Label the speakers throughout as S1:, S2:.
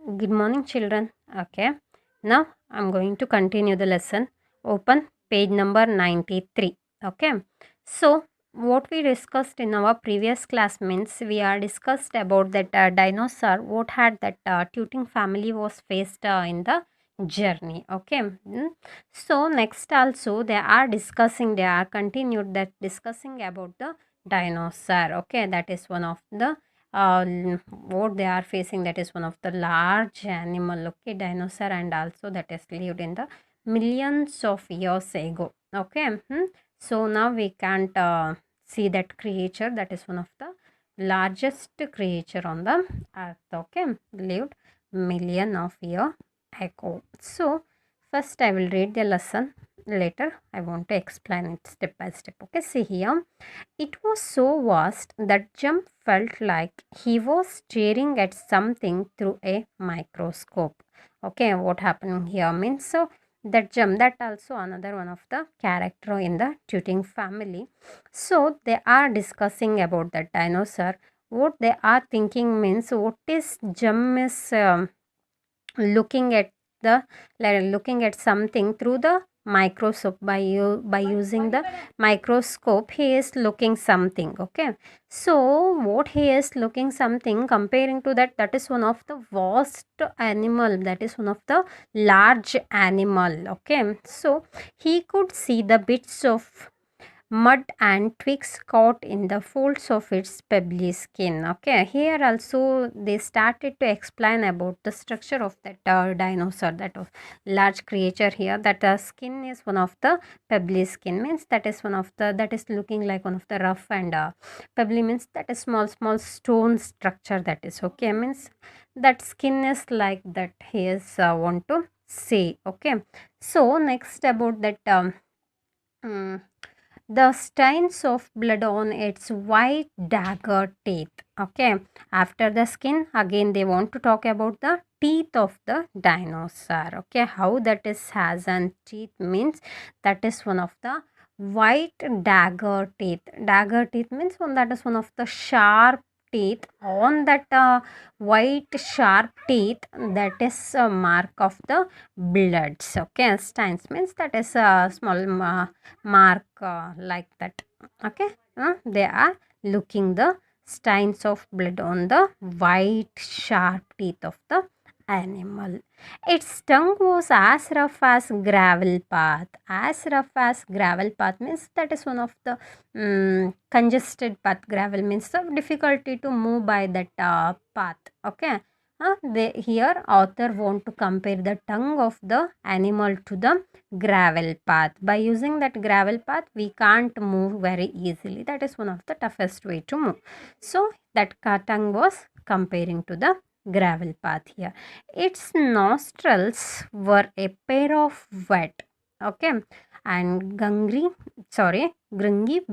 S1: Good morning, children. Okay, now I'm going to continue the lesson. Open page number 93. Okay, so what we discussed in our previous class means we are discussed about that dinosaur, what had that Tooting family was faced in the journey. Okay, so next also they are continued that discussing about the dinosaur. Okay, that is one of the uh, what they are facing, that is one of the large animal, okay, dinosaur, and also that is lived in the millions of years ago. Okay, so now we can't see that creature, that is one of the largest creature on the earth. Okay, lived million of year ago. So first I will read the lesson, later I want to explain it step by step. Okay, see here, it was so vast that Jump felt like he was staring at something through a microscope. Okay, what happened here means, so that Jump, that also another one of the character in the Tooting family. So they are discussing about the dinosaur. What they are thinking means, what is Jump is looking at the looking at something through the microscope. By using the microscope he is looking something. Okay, so what he is looking something, comparing to that, that is one of the vast animal, that is one of the large animal. Okay, so he could see the bits of mud and twigs caught in the folds of its pebbly skin. Okay, here also they started to explain about the structure of that dinosaur, that of large creature here. That skin is one of the pebbly skin, means that is one of the, that is looking like one of the rough, and pebbly means that is small stone structure, that is okay, means that skin is like that he is want to say. Okay, so next about that mm, the stains of blood on its white dagger teeth. Okay, after the skin, again they want to talk about the teeth of the dinosaur. Okay, how that is has and teeth means, that is one of the white dagger teeth. Dagger teeth means one, that is one of the sharp teeth on that white sharp teeth, that is a mark of the bloods. Okay, stains means that is a small mark like that. Okay, they are looking the stains of blood on the white sharp teeth of the animal. Its tongue was as rough as gravel path. As rough as gravel path means that is one of the congested path. Gravel means the difficulty to move by that path. Okay, they here author want to compare the tongue of the animal to the gravel path. By using that gravel path we can't move very easily, that is one of the toughest way to move. So that tongue was comparing to the gravel path here. Its nostrils were a pair of wet, okay, and grungy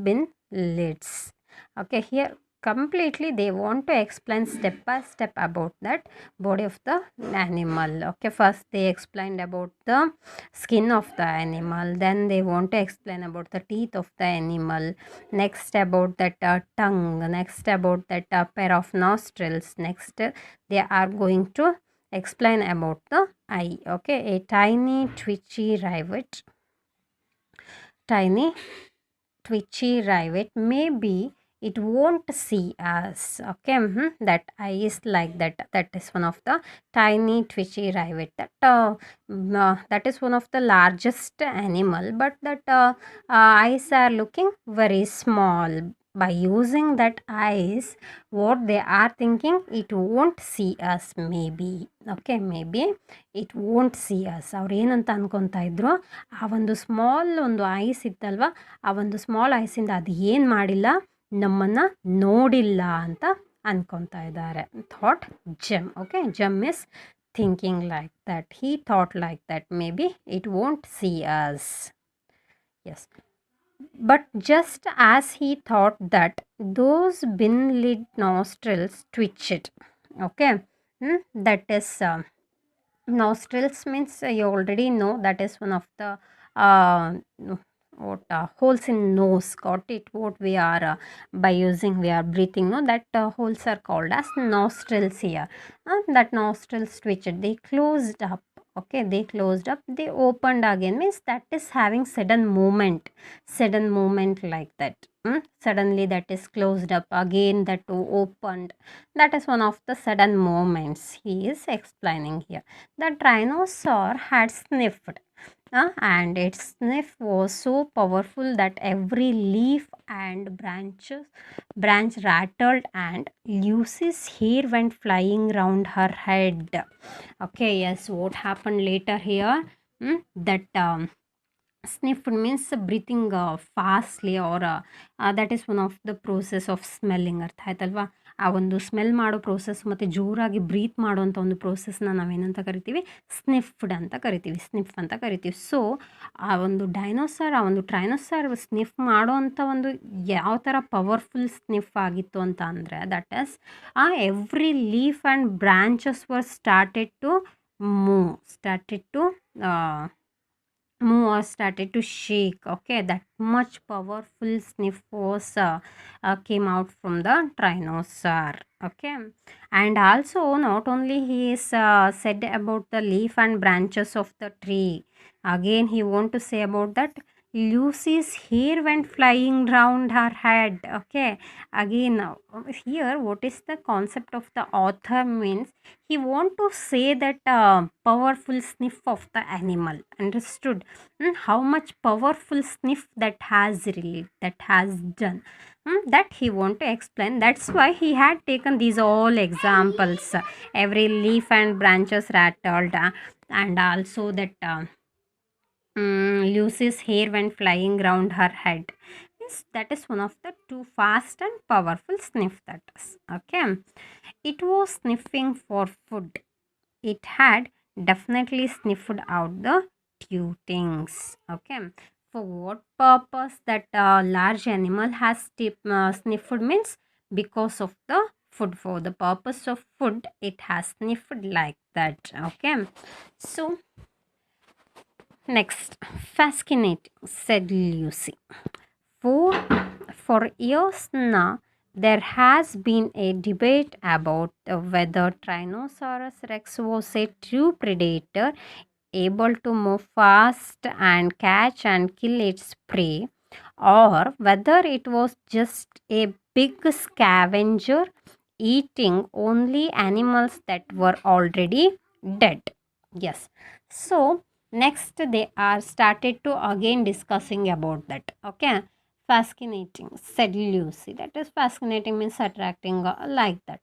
S1: bin lids. Okay, here completely they want to explain step by step about that body of the animal. Okay, first they explained about the skin of the animal, then they want to explain about the teeth of the animal, next about that tongue, next about that pair of nostrils, next they are going to explain about the eye. Okay, a tiny tiny twitchy rivet, maybe it won't see us. Okay, that eye is like that, that is one of the tiny twitchy rivet, that that is one of the largest animal, but that eyes are looking very small. By using that eyes, what they are thinking, it won't see us maybe. Okay, maybe it won't see us. ಅವ್ರು ಏನಂತ ಅನ್ಕೊತಾ ಇದ್ರು, ಆ ಒಂದು small ಒಂದು ice ಇತ್ತಲ್ವ, ಆ ಒಂದು small ಐಸಿಂದ ಅದು ಏನು ಮಾಡಿಲ್ಲ, ನಮ್ಮನ್ನು ನೋಡಿಲ್ಲ ಅಂತ ಅನ್ಕೊತಾ ಇದ್ದಾರೆ. Thought gym. Okay, gym is thinking like that. He thought like that, maybe it won't see us. Yes, but just as he thought that, those bin lid nostrils twitched. Okay, that is nostrils means you already know, that is one of the uh, what holes in nose, got it? What we are by using, we are breathing, no, that holes are called as nostrils here. That nostrils twitched, they closed up. Okay, they closed up, they opened again, means that is having sudden movement like that. Suddenly that is closed up again, that opened, that is one of the sudden movements he is explaining here. The dinosaur had sniffed, and its sniff was so powerful that every leaf and branch rattled, and Lucy's hair went flying round her head. Okay, yes, what happened later here? That sniffed means breathing fastly, or that is one of the process of smelling, ಅರ್ಥ ಆಯ್ತಲ್ವಾ? ಆ ಒಂದು smell ಮಾಡೋ process ಮತ್ತು ಜೋರಾಗಿ breathe ಮಾಡುವಂಥ ಒಂದು ಪ್ರೋಸೆಸ್ನ ನಾವೇನಂತ ಕರಿತೀವಿ? ಸ್ನಿಫ್ಡ್ ಅಂತ ಕರಿತೀವಿ, ಸ್ನಿಫ್ ಅಂತ ಕರಿತೀವಿ. ಸೊ ಆ ಒಂದು ಡೈನೋಸರ್, ಆ ಒಂದು ಟ್ರೈನೋಸರ್ ಸ್ನಿಫ್ ಮಾಡೋ ಅಂಥ ಒಂದು ಯಾವ ಥರ ಪವರ್ಫುಲ್ ಸ್ನಿಫ್ ಆಗಿತ್ತು ಅಂತ ಅಂದರೆ, that is every leaf and branches were started to move or started to shake. Okay, that much powerful sniff was came out from the tyrannosaur. Okay, and also not only he is said about the leaf and branches of the tree, again he want to say about that Lucy's hair went flying round her head. Okay, again here what is the concept of the author means, he want to say that powerful sniff of the animal, understood? How much powerful sniff that has relieved, that has done, that he want to explain. That's why he had taken these all examples, every leaf and branches rattled, and also that Lucy's hair went flying round her head. Yes, that is one of the two fast and powerful sniff, that is. Okay, it was sniffing for food. It had definitely sniffed out the tutings. Okay, for what purpose that large animal has sniffed means because of the food. For the purpose of food, it has sniffed like that. Okay, so next, fascinating, said Lucy. For years now, there has been a debate about whether Tyrannosaurus rex was a true predator, able to move fast and catch and kill its prey, or whether it was just a big scavenger eating only animals that were already dead. Yes. So next they are started to again discussing about that. Okay, fascinating, said Lucy. That is, fascinating means attracting, like that.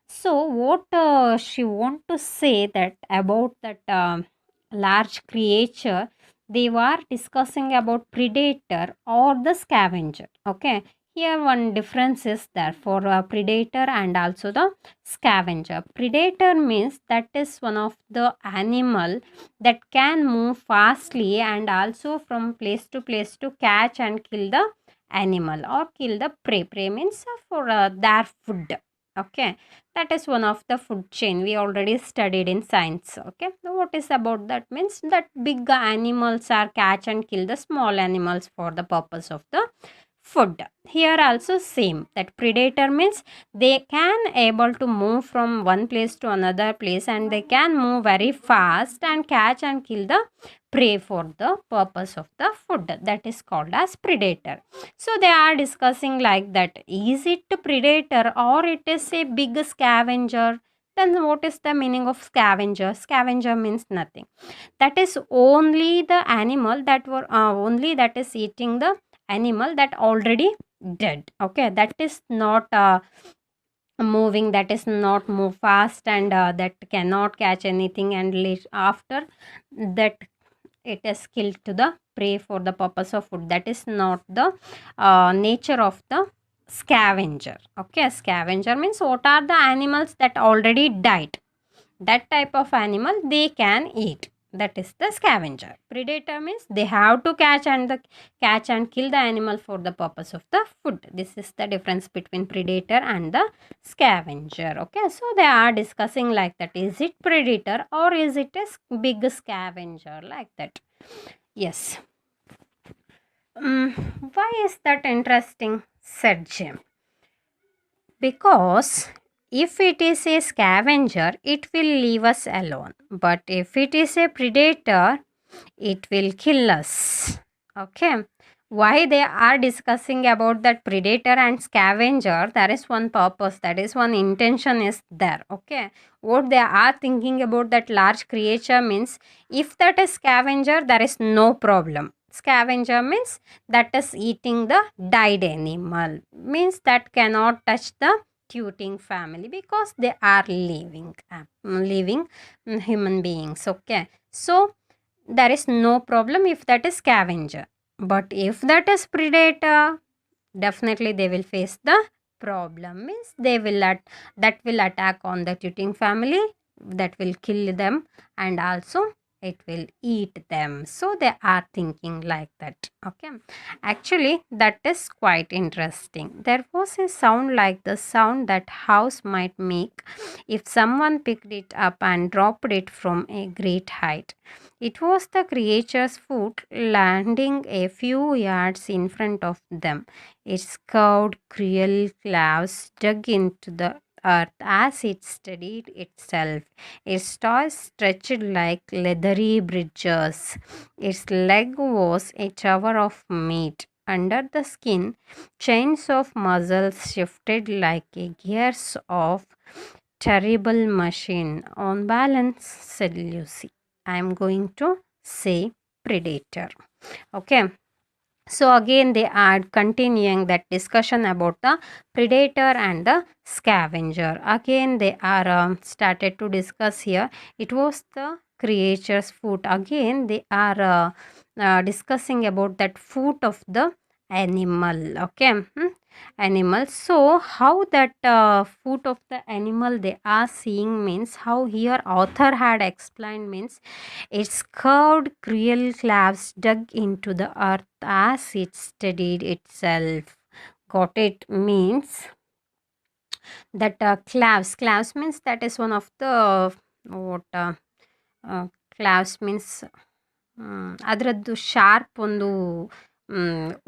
S1: So what she want to say that about that large creature, they were discussing about predator or the scavenger. Okay, here one difference is there for a predator and also the scavenger. Predator means that is one of the animal that can move fastly and also from place to place to catch and kill the animal or kill the prey. Prey means for their food. Okay, that is one of the food chain we already studied in science. Okay, so what is about that means that big animals are catch and kill the small animals for the purpose of the food. Here also same, that predator means they can able to move from one place to another place and they can move very fast and catch and kill the prey for the purpose of the food. That is called as predator. So they are discussing like that, is it a predator or it is a big scavenger? Then what is the meaning of scavenger? Scavenger means nothing, that is only the animal that were only that is eating the animal that already dead. Okay, that is not moving, that is not move fast and that cannot catch anything, and after that it is killed to the prey for the purpose of food. That is not the nature of the scavenger. Okay, scavenger means what are the animals that already died, that type of animal they can eat, that is the scavenger. Predator means they have to catch and kill the animal for the purpose of the food. This is the difference between predator and the scavenger. Okay, so they are discussing like that, is it predator or is it a big scavenger, like that. Yes. Why is that interesting? Said Jim. Because if it is a scavenger, it will leave us alone. But if it is a predator, it will kill us. Okay. Why they are discussing about that predator and scavenger, there is one purpose, that is one intention is there. Okay. What they are thinking about that large creature means, if that is scavenger, there is no problem. Scavenger means that is eating the died animal, means that cannot touch the tooting family because they are living human beings. Okay. So there is no problem if that is scavenger, but if that is predator, definitely they will face the problem, means they will that will attack on the tooting family, that will kill them, and also it will eat them. So they are thinking like that. Okay, actually that is quite interesting. There was a sound like the sound that house might make if someone picked it up and dropped it from a great height. It was the creature's foot landing a few yards in front of them. Its curved, cruel claws dug into the earth as it steadied itself. Its toes stretched like leathery bridges. Its leg was a tower of meat. Under the skin, chains of muscles shifted like a gears of terrible machine. On balance, said Lucy. I am going to say predator. Okay. So again they are continuing that discussion about the predator and the scavenger. Again they are started to discuss here. It was the creature's foot. Again they are discussing about that foot of the animal. Okay. Animal. So how that foot of the animal they are seeing means, how here author had explained means, its curved, cruel claws dug into the earth as it steadied itself. Got it? Means that claws means that is one of the what claws means ಅದರದ್ದು sharp ಒಂದು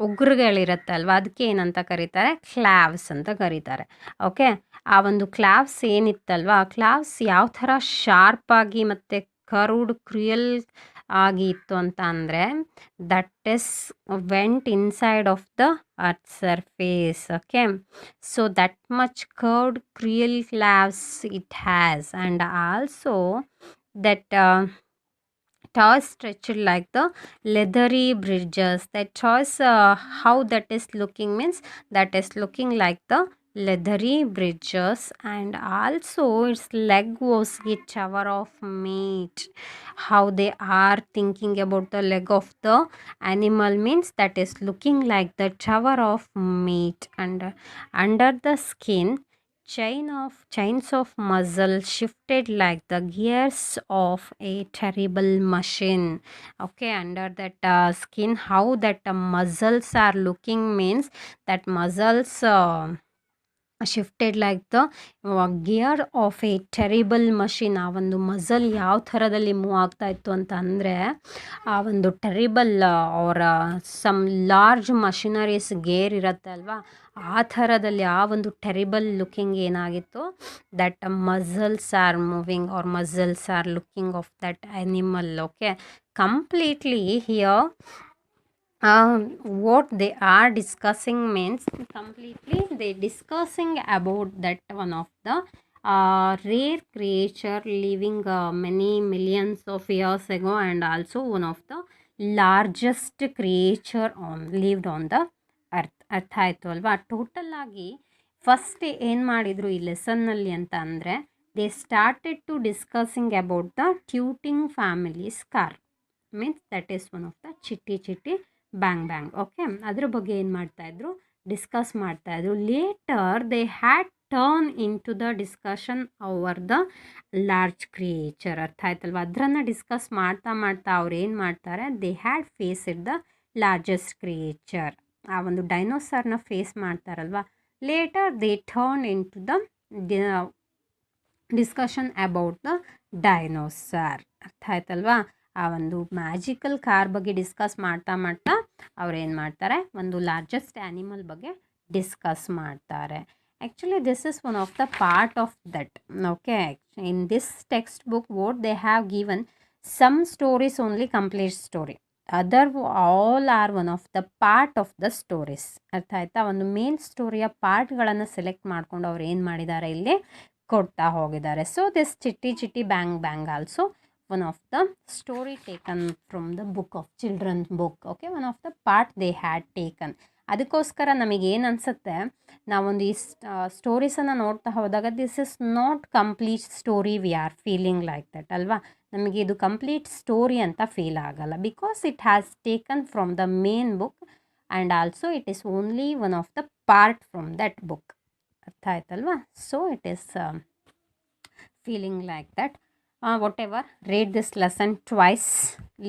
S1: ಉಗುರುಗಳಿರುತ್ತಲ್ವ, ಅದಕ್ಕೆ ಏನಂತ ಕರೀತಾರೆ? ಕ್ಲಾವ್ಸ್ ಅಂತ ಕರೀತಾರೆ. Okay, ಆ ಒಂದು ಕ್ಲಾವ್ಸ್ ಏನಿತ್ತಲ್ವ, ಆ ಕ್ಲಾವ್ಸ್ ಯಾವ ಥರ ಶಾರ್ಪಾಗಿ ಮತ್ತು ಕರ್ವ್ಡ್ ಕ್ರಿಯಲ್ ಆಗಿ ಇತ್ತು ಅಂತ ಅಂದರೆ, that is went inside of the earth surface. Okay, so that much curved cruel claws it has, and also that toes stretched like the leathery bridges. That toes, how that is looking means, that is looking like the leathery bridges, and also its leg was a tower of meat. How they are thinking about the leg of the animal means, that is looking like the tower of meat, and under the skin, chains of muscle shifted like the gears of a terrible machine. Okay, under that skin, how that muscles are looking means, that muscles shifted like the gear of A terrible machine. ಆ ಒಂದು muscle ಯಾವ ಥರದಲ್ಲಿ move ಆಗ್ತಾ ಇತ್ತು ಅಂತ ಅಂದರೆ, ಆ ಒಂದು ಟೆರಿಬಲ್ ಅವರ ಸಮ್ ಲಾರ್ಜ್ ಮಷಿನರೀಸ್ ಗೇರ್ ಇರುತ್ತೆ ಅಲ್ವಾ, ಆ ಥರದಲ್ಲಿ ಆ ಒಂದು ಟೆರಿಬಲ್ ಲುಕಿಂಗ್ ಏನಾಗಿತ್ತು, that muscles are moving are muscles are looking of that animal. Okay, completely here what they are discussing means, completely they discussing about that one of the rare creature living many millions of years ago, and also one of the largest creature lived on the earth. ಅರ್ಥ ಆಯಿತು ಅಲ್ವಾ? Total ಆಗಿ first ಏನು ಮಾಡಿದರು ಈ ಲೆಸನ್ನಲ್ಲಿ ಅಂತ ಅಂದರೆ, they started to discussing about the tooting families car, means that is one of the Chitty bang bang. Okay, ಅದ್ರ ಬಗ್ಗೆ ಏನು ಮಾಡ್ತಾಯಿದ್ರು, ಡಿಸ್ಕಸ್ ಮಾಡ್ತಾಯಿದ್ರು. Later they had turn into the discussion over the large creature. ಅರ್ಥ ಆಯ್ತಲ್ವ? ಅದರನ್ನು discuss ಮಾಡ್ತಾ ಅವ್ರು ಏನು ಮಾಡ್ತಾರೆ, they had face it the largest creature. ಆ ಒಂದು ಡೈನೋಸಾರ್ನ ಫೇಸ್ ಮಾಡ್ತಾರಲ್ವ. Later they turn into the discussion about the dinosaur. ಅರ್ಥ ಆಯ್ತಲ್ವಾ? ಆ ಒಂದು ಮ್ಯಾಜಿಕಲ್ ಕಾರ್ ಬಗ್ಗೆ ಡಿಸ್ಕಸ್ ಮಾಡ್ತಾ ಅವ್ರು ಏನು ಮಾಡ್ತಾರೆ, ಒಂದು ಲಾರ್ಜೆಸ್ಟ್ ಆ್ಯನಿಮಲ್ ಬಗ್ಗೆ ಡಿಸ್ಕಸ್ ಮಾಡ್ತಾರೆ. Actually this is one of the part of that. Okay, in this textbook what they have given some stories only complete story, other all are one of the part of the stories. ಅರ್ಥ ಆಯ್ತಾ? ಒಂದು main ಸ್ಟೋರಿಯ ಪಾರ್ಟ್ಗಳನ್ನು select ಮಾಡ್ಕೊಂಡು ಅವ್ರು ಏನು ಮಾಡಿದ್ದಾರೆ, ಇಲ್ಲಿ ಕೊಡ್ತಾ ಹೋಗಿದ್ದಾರೆ. So this Chitty Chitty bang Bang also one of the story taken from the book of children book. Okay, one of the part they had taken. ಅದಕ್ಕೋಸ್ಕರ ನಮಗೇನು ಅನಿಸುತ್ತೆ, ನಾವೊಂದು ಈ ಸ್ಟೋರೀಸನ್ನು ನೋಡ್ತಾ ಹೋದಾಗ this is not complete story, we are feeling like that ಅಲ್ವಾ. ನಮಗೆ ಇದು ಕಂಪ್ಲೀಟ್ ಸ್ಟೋರಿ ಅಂತ ಫೀಲ್ ಆಗಲ್ಲ, because it has taken from the main book and also it is only one of the part from that book. ಅರ್ಥ ಆಯ್ತಲ್ವಾ? So it is feeling like that. Whatever, read this lesson twice.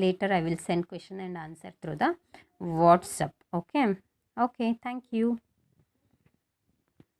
S1: Later I will send question and answer through the WhatsApp. Okay, thank you.